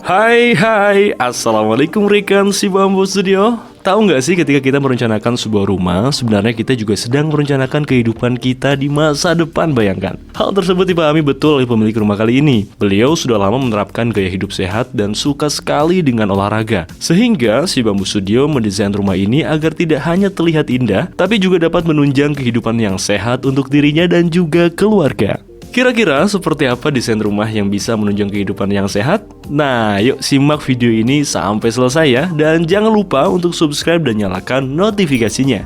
Hai, Assalamualaikum rekan si Bambu Studio. Tahu nggak sih ketika kita merencanakan sebuah rumah, sebenarnya kita juga sedang merencanakan kehidupan kita di masa depan, bayangkan. Hal tersebut dipahami betul oleh pemilik rumah kali ini. Beliau sudah lama menerapkan gaya hidup sehat dan suka sekali dengan olahraga. Sehingga si Bambu Studio mendesain rumah ini agar tidak hanya terlihat indah, tapi juga dapat menunjang kehidupan yang sehat untuk dirinya dan juga keluarga. Kira-kira seperti apa desain rumah yang bisa menunjang kehidupan yang sehat? Nah, yuk simak video ini sampai selesai ya. Dan jangan lupa untuk subscribe dan nyalakan notifikasinya.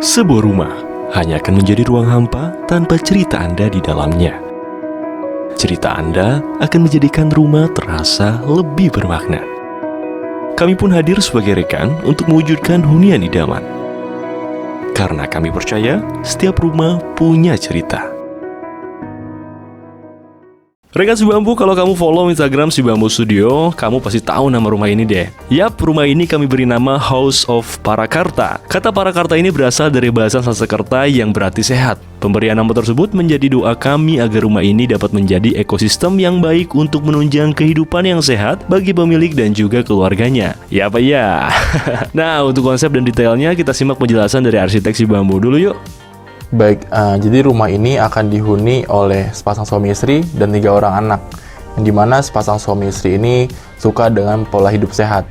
Sebuah rumah hanya akan menjadi ruang hampa tanpa cerita Anda di dalamnya. Cerita Anda akan menjadikan rumah terasa lebih bermakna. Kami pun hadir sebagai rekan untuk mewujudkan hunian idaman. Karena kami percaya setiap rumah punya cerita. Rekan si Bambu, kalau kamu follow Instagram si Bambu Studio, kamu pasti tahu nama rumah ini deh. Yap, rumah ini kami beri nama House of Parakarta. Kata Parakarta ini berasal dari bahasa Sanskerta yang berarti sehat. Pemberian nama tersebut menjadi doa kami agar rumah ini dapat menjadi ekosistem yang baik untuk menunjang kehidupan yang sehat bagi pemilik dan juga keluarganya. Ya apa ya? Nah, untuk konsep dan detailnya kita simak penjelasan dari arsitek si Bambu dulu yuk. Baik, jadi rumah ini akan dihuni oleh sepasang suami istri dan 3 orang anak, yang dimana sepasang suami istri ini suka dengan pola hidup sehat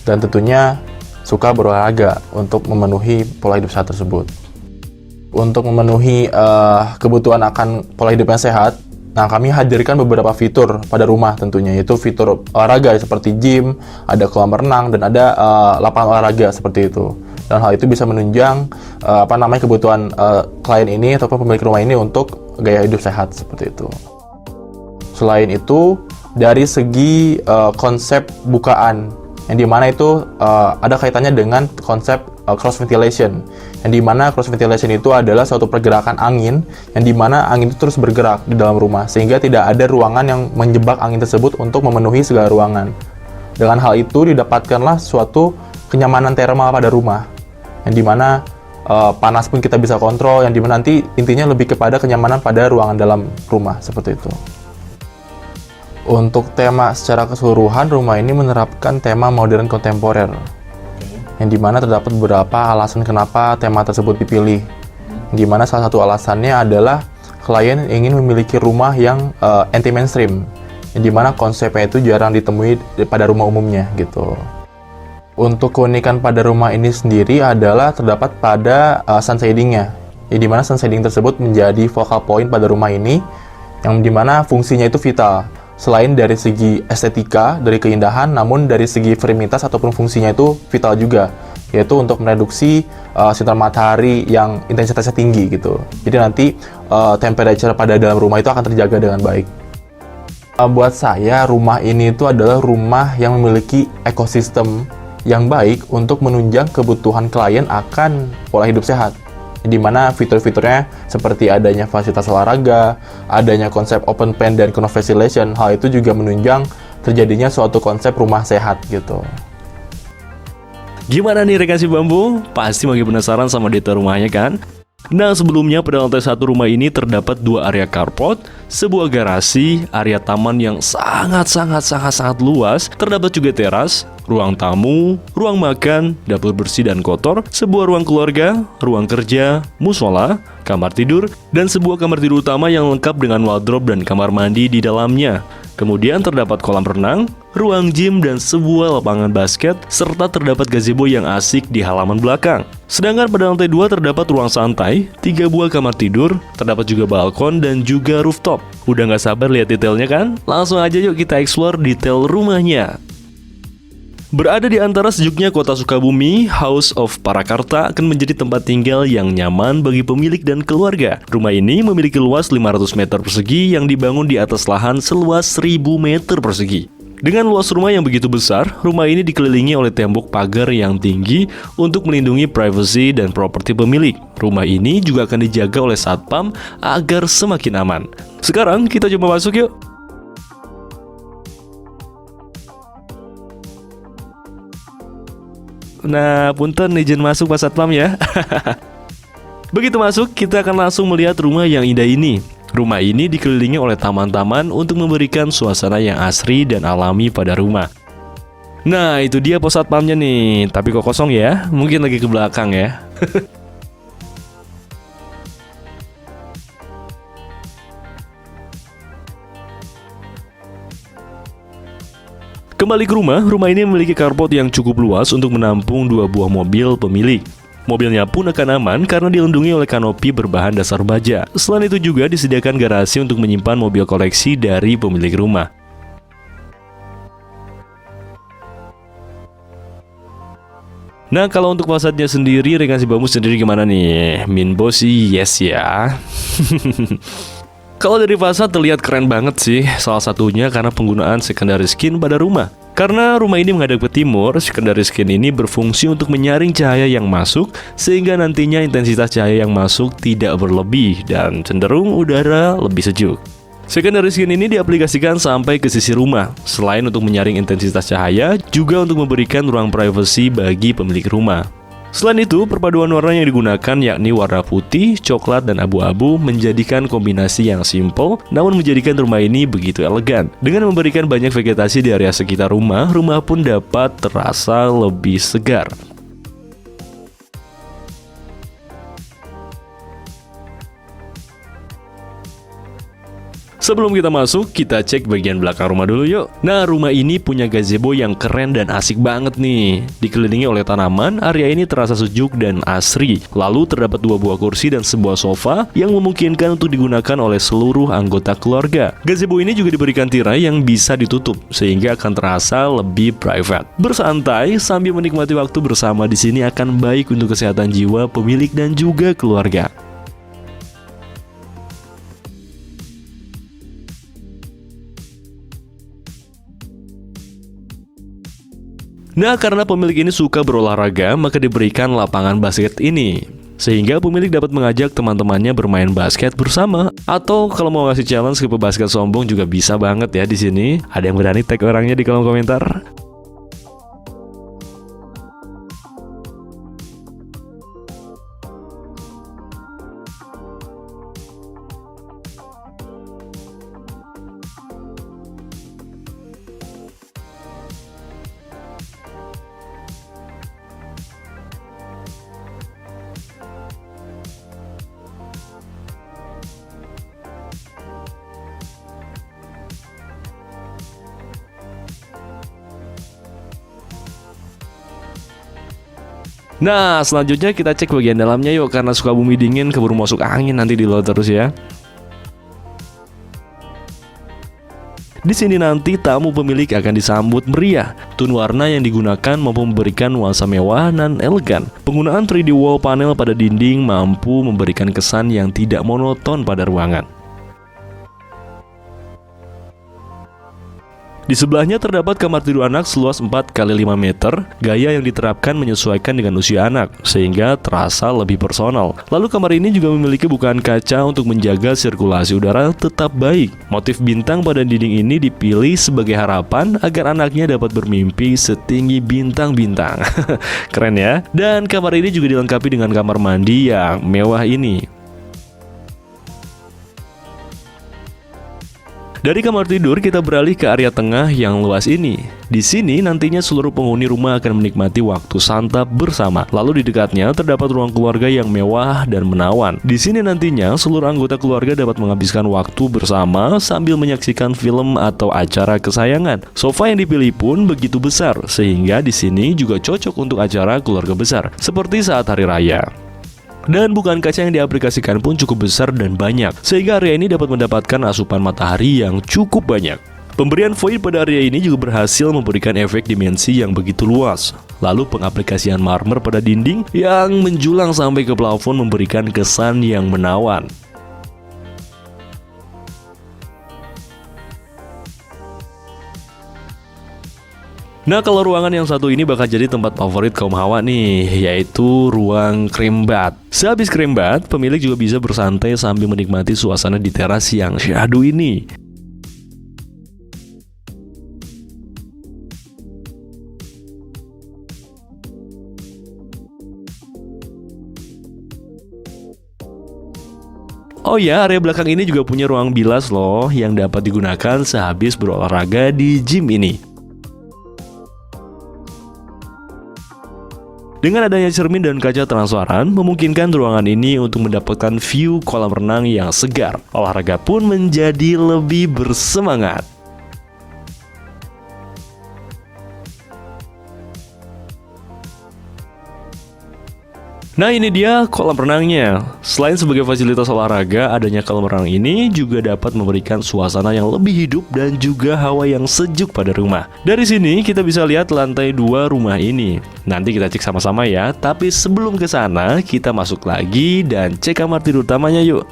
dan tentunya suka berolahraga untuk memenuhi pola hidup sehat tersebut. Untuk memenuhi kebutuhan akan pola hidup yang sehat, nah kami hadirkan beberapa fitur pada rumah tentunya, yaitu fitur olahraga seperti gym, ada kolam renang, dan ada lapangan olahraga seperti itu. Dan hal itu bisa menunjang kebutuhan klien ini ataupun pemilik rumah ini untuk gaya hidup sehat seperti itu. Selain itu, dari segi konsep bukaan, yang dimana itu ada kaitannya dengan konsep cross ventilation, yang dimana cross ventilation itu adalah suatu pergerakan angin, yang dimana angin itu terus bergerak di dalam rumah, sehingga tidak ada ruangan yang menjebak angin tersebut untuk memenuhi segala ruangan. Dengan hal itu didapatkanlah suatu kenyamanan thermal pada rumah, yang dimana panas pun kita bisa kontrol, yang dimana nanti intinya lebih kepada kenyamanan pada ruangan dalam rumah seperti itu. Untuk tema secara keseluruhan, rumah ini menerapkan tema modern kontemporer, yang dimana terdapat beberapa alasan kenapa tema tersebut dipilih. Dimana salah satu alasannya adalah klien ingin memiliki rumah yang anti mainstream, yang dimana konsepnya itu jarang ditemui pada rumah umumnya gitu. Untuk keunikan pada rumah ini sendiri adalah terdapat pada sun shading-nya, yang dimana sun shading tersebut menjadi focal point pada rumah ini, yang dimana fungsinya itu vital. Selain dari segi estetika, dari keindahan, namun dari segi firmitas ataupun fungsinya itu vital juga, yaitu untuk mereduksi sinar matahari yang intensitasnya tinggi gitu. Jadi nanti temperature pada dalam rumah itu akan terjaga dengan baik. Buat saya, rumah ini itu adalah rumah yang memiliki ekosistem yang baik untuk menunjang kebutuhan klien akan pola hidup sehat, di mana fitur-fiturnya seperti adanya fasilitas olahraga, adanya konsep open plan dan cross ventilation. Hal itu juga menunjang terjadinya suatu konsep rumah sehat gitu. Gimana nih rekan si Bambu? Pasti makin penasaran sama detail rumahnya kan? Nah, sebelumnya pada lantai 1 rumah ini terdapat 2 area carport, sebuah garasi, area taman yang sangat luas, terdapat juga teras, ruang tamu, ruang makan, dapur bersih dan kotor, sebuah ruang keluarga, ruang kerja, musola, kamar tidur, dan sebuah kamar tidur utama yang lengkap dengan wardrobe dan kamar mandi di dalamnya. Kemudian terdapat kolam renang, ruang gym, dan sebuah lapangan basket, serta terdapat gazebo yang asik di halaman belakang. Sedangkan pada lantai 2 terdapat ruang santai, 3 buah kamar tidur, terdapat juga balkon dan juga rooftop. Udah gak sabar lihat detailnya kan? Langsung aja yuk kita explore detail rumahnya. Berada di antara sejuknya kota Sukabumi, House of Parakarta akan menjadi tempat tinggal yang nyaman bagi pemilik dan keluarga. Rumah ini memiliki luas 500 meter persegi yang dibangun di atas lahan seluas 1000 meter persegi. Dengan luas rumah yang begitu besar, rumah ini dikelilingi oleh tembok pagar yang tinggi untuk melindungi privasi dan properti pemilik. Rumah ini juga akan dijaga oleh satpam agar semakin aman. Sekarang kita coba masuk yuk. Nah, punten izin masuk Pak Satpam ya. Begitu masuk, kita akan langsung melihat rumah yang indah ini. Rumah ini dikelilingi oleh taman-taman untuk memberikan suasana yang asri dan alami pada rumah. Nah, itu dia pos satpamnya nih, tapi kok kosong ya? Mungkin lagi ke belakang ya. Kembali ke rumah ini memiliki carport yang cukup luas untuk menampung 2 buah mobil pemilik. Mobilnya pun akan aman karena dilindungi oleh kanopi berbahan dasar baja. Selain itu juga disediakan garasi untuk menyimpan mobil koleksi dari pemilik rumah. Nah, kalau untuk fasadnya sendiri, rekan si Bamus sendiri gimana nih? Minbo sih yes ya. Kalau dari fasad terlihat keren banget sih, salah satunya karena penggunaan secondary skin pada rumah. Karena rumah ini menghadap ke timur, secondary skin ini berfungsi untuk menyaring cahaya yang masuk, sehingga nantinya intensitas cahaya yang masuk tidak berlebih dan cenderung udara lebih sejuk. Secondary skin ini diaplikasikan sampai ke sisi rumah. Selain untuk menyaring intensitas cahaya, juga untuk memberikan ruang privasi bagi pemilik rumah. Selain itu, perpaduan warna yang digunakan yakni warna putih, coklat, dan abu-abu menjadikan kombinasi yang simple, namun menjadikan rumah ini begitu elegan. Dengan memberikan banyak vegetasi di area sekitar rumah, rumah pun dapat terasa lebih segar. Sebelum kita masuk, kita cek bagian belakang rumah dulu yuk. Nah, rumah ini punya gazebo yang keren dan asik banget nih. Dikelilingi oleh tanaman, area ini terasa sejuk dan asri. Lalu terdapat 2 buah kursi dan sebuah sofa yang memungkinkan untuk digunakan oleh seluruh anggota keluarga. Gazebo ini juga diberikan tirai yang bisa ditutup, sehingga akan terasa lebih private. Bersantai sambil menikmati waktu bersama di sini akan baik untuk kesehatan jiwa pemilik dan juga keluarga. Nah, karena pemilik ini suka berolahraga, maka diberikan lapangan basket ini. Sehingga pemilik dapat mengajak teman-temannya bermain basket bersama. Atau kalau mau ngasih challenge ke pebasket sombong juga bisa banget ya di sini. Ada yang berani tag orangnya di kolom komentar? Nah, selanjutnya kita cek bagian dalamnya yuk, karena suka bumi dingin keburu masuk angin nanti di luar terus ya. Di sini nanti tamu pemilik akan disambut meriah. Tone warna yang digunakan mampu memberikan nuansa mewah dan elegan. Penggunaan 3D wall panel pada dinding mampu memberikan kesan yang tidak monoton pada ruangan. Di sebelahnya terdapat kamar tidur anak seluas 4 x 5 meter. Gaya yang diterapkan menyesuaikan dengan usia anak, sehingga terasa lebih personal. Lalu kamar ini juga memiliki bukaan kaca untuk menjaga sirkulasi udara tetap baik. Motif bintang pada dinding ini dipilih sebagai harapan agar anaknya dapat bermimpi setinggi bintang-bintang. Keren ya? Dan kamar ini juga dilengkapi dengan kamar mandi yang mewah ini. Dari kamar tidur kita beralih ke area tengah yang luas ini. Di sini nantinya seluruh penghuni rumah akan menikmati waktu santap bersama. Lalu di dekatnya terdapat ruang keluarga yang mewah dan menawan. Di sini nantinya seluruh anggota keluarga dapat menghabiskan waktu bersama sambil menyaksikan film atau acara kesayangan. Sofa yang dipilih pun begitu besar sehingga di sini juga cocok untuk acara keluarga besar seperti saat hari raya. Dan bukaan kaca yang diaplikasikan pun cukup besar dan banyak, sehingga area ini dapat mendapatkan asupan matahari yang cukup banyak. Pemberian void pada area ini juga berhasil memberikan efek dimensi yang begitu luas. Lalu pengaplikasian marmer pada dinding yang menjulang sampai ke plafon memberikan kesan yang menawan. Nah, kalau ruangan yang satu ini bakal jadi tempat favorit kaum hawa nih, yaitu ruang cream bath. Sehabis cream bath, pemilik juga bisa bersantai sambil menikmati suasana di teras yang syahdu ini. Oh ya, area belakang ini juga punya ruang bilas loh yang dapat digunakan sehabis berolahraga di gym ini. Dengan adanya cermin dan kaca transparan, memungkinkan ruangan ini untuk mendapatkan view kolam renang yang segar. Olahraga pun menjadi lebih bersemangat. Nah, ini dia kolam renangnya. Selain sebagai fasilitas olahraga, adanya kolam renang ini juga dapat memberikan suasana yang lebih hidup dan juga hawa yang sejuk pada rumah. Dari sini kita bisa lihat lantai 2 rumah ini. Nanti kita cek sama-sama ya. Tapi sebelum ke sana, kita masuk lagi dan cek kamar tidur utamanya yuk.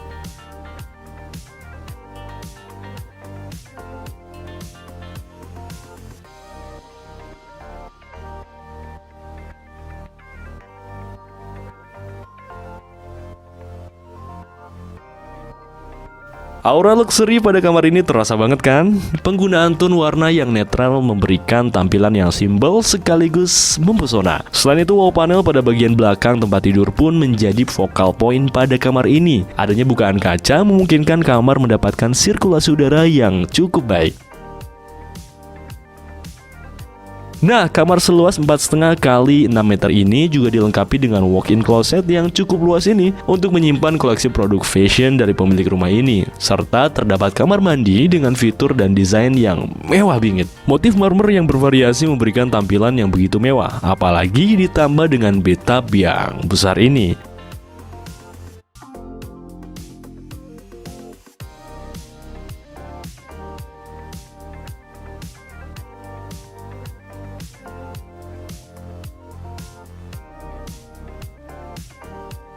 Aura luxury pada kamar ini terasa banget kan? Penggunaan tone warna yang netral memberikan tampilan yang simpel sekaligus mempesona. Selain itu, wall panel pada bagian belakang tempat tidur pun menjadi focal point pada kamar ini. Adanya bukaan kaca memungkinkan kamar mendapatkan sirkulasi udara yang cukup baik. Nah, kamar seluas 4,5 kali 6 meter ini juga dilengkapi dengan walk-in closet yang cukup luas ini untuk menyimpan koleksi produk fashion dari pemilik rumah ini. Serta terdapat kamar mandi dengan fitur dan desain yang mewah bingit. Motif marmer yang bervariasi memberikan tampilan yang begitu mewah, apalagi ditambah dengan bathtub yang besar ini.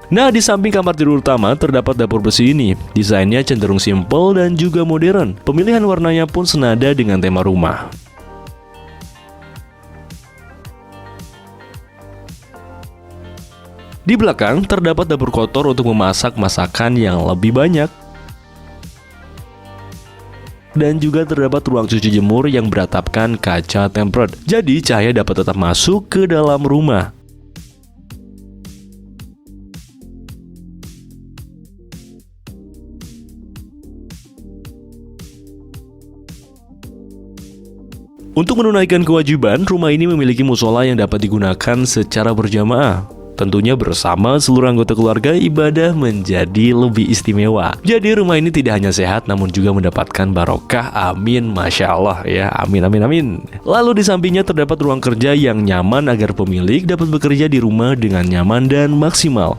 Nah, di samping kamar tidur utama terdapat dapur besi ini. Desainnya cenderung simpel dan juga modern. Pemilihan warnanya pun senada dengan tema rumah. Di belakang terdapat dapur kotor untuk memasak masakan yang lebih banyak. Dan juga terdapat ruang cuci jemur yang beratapkan kaca tempered. Jadi cahaya dapat tetap masuk ke dalam rumah. Untuk menunaikan kewajiban, rumah ini memiliki musola yang dapat digunakan secara berjamaah. Tentunya bersama seluruh anggota keluarga, ibadah menjadi lebih istimewa. Jadi rumah ini tidak hanya sehat, namun juga mendapatkan barokah. Amin, Masya Allah ya, amin, amin, amin. Lalu di sampingnya terdapat ruang kerja yang nyaman agar pemilik dapat bekerja di rumah dengan nyaman dan maksimal.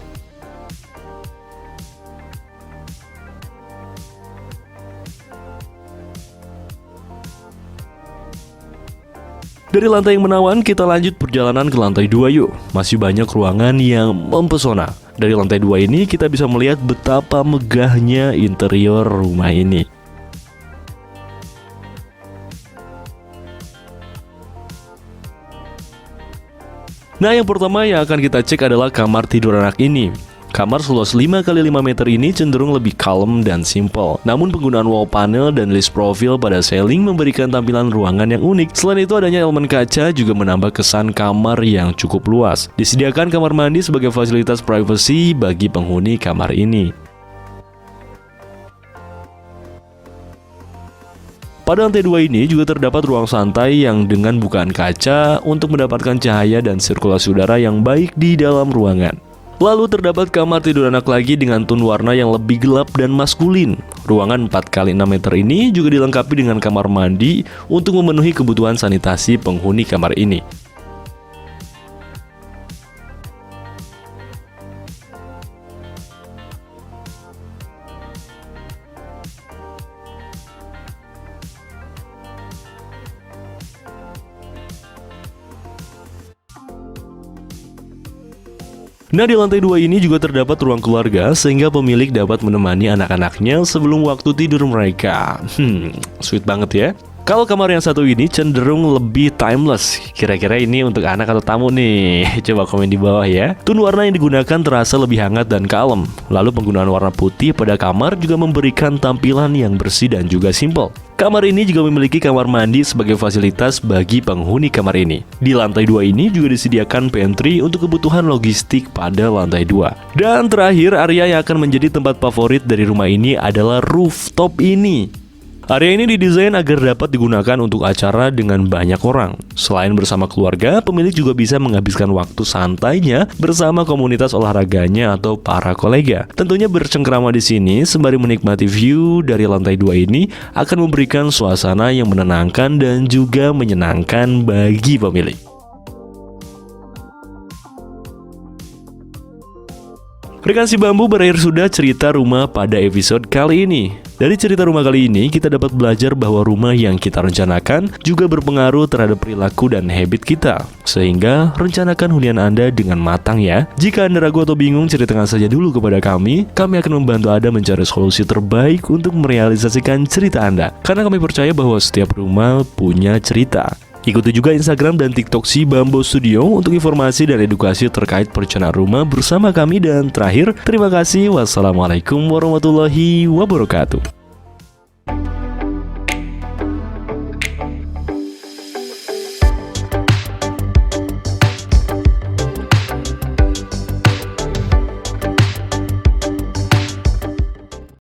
Dari lantai yang menawan, kita lanjut perjalanan ke lantai 2 yuk. Masih banyak ruangan yang mempesona. Dari lantai 2 ini kita bisa melihat betapa megahnya interior rumah ini. Nah, yang pertama yang akan kita cek adalah kamar tidur anak ini. Kamar seluas 5 x 5 meter ini cenderung lebih kalem dan simple. Namun penggunaan wall panel dan list profil pada ceiling memberikan tampilan ruangan yang unik. Selain itu, adanya elemen kaca juga menambah kesan kamar yang cukup luas. Disediakan kamar mandi sebagai fasilitas privasi bagi penghuni kamar ini. Pada lantai 2 ini juga terdapat ruang santai yang dengan bukaan kaca untuk mendapatkan cahaya dan sirkulasi udara yang baik di dalam ruangan. Lalu terdapat kamar tidur anak lagi dengan tone warna yang lebih gelap dan maskulin. Ruangan 4 x 6 meter ini juga dilengkapi dengan kamar mandi untuk memenuhi kebutuhan sanitasi penghuni kamar ini. Nah, di lantai 2 ini juga terdapat ruang keluarga sehingga pemilik dapat menemani anak-anaknya sebelum waktu tidur mereka. Sweet banget ya. Kalau kamar yang satu ini cenderung lebih timeless. Kira-kira ini untuk anak atau tamu nih? Coba komen di bawah ya. Tone warna yang digunakan terasa lebih hangat dan kalem. Lalu penggunaan warna putih pada kamar juga memberikan tampilan yang bersih dan juga simple. Kamar ini juga memiliki kamar mandi sebagai fasilitas bagi penghuni kamar ini. Di lantai 2 ini juga disediakan pantry untuk kebutuhan logistik pada lantai 2. Dan terakhir, area yang akan menjadi tempat favorit dari rumah ini adalah rooftop ini. Area ini didesain agar dapat digunakan untuk acara dengan banyak orang. Selain bersama keluarga, pemilik juga bisa menghabiskan waktu santainya bersama komunitas olahraganya atau para kolega. Tentunya bercengkrama di sini sembari menikmati view dari lantai 2 ini akan memberikan suasana yang menenangkan dan juga menyenangkan bagi pemilik. Rekan si Bambu, berakhir sudah cerita rumah pada episode kali ini. Dari cerita rumah kali ini, kita dapat belajar bahwa rumah yang kita rencanakan juga berpengaruh terhadap perilaku dan habit kita. Sehingga, rencanakan hunian Anda dengan matang ya. Jika Anda ragu atau bingung, ceritakan saja dulu kepada kami. Kami akan membantu Anda mencari solusi terbaik untuk merealisasikan cerita Anda. Karena kami percaya bahwa setiap rumah punya cerita. Ikuti juga Instagram dan TikTok si Bambo Studio untuk informasi dan edukasi terkait perencanaan rumah bersama kami. Dan terakhir, terima kasih. Wassalamualaikum warahmatullahi wabarakatuh.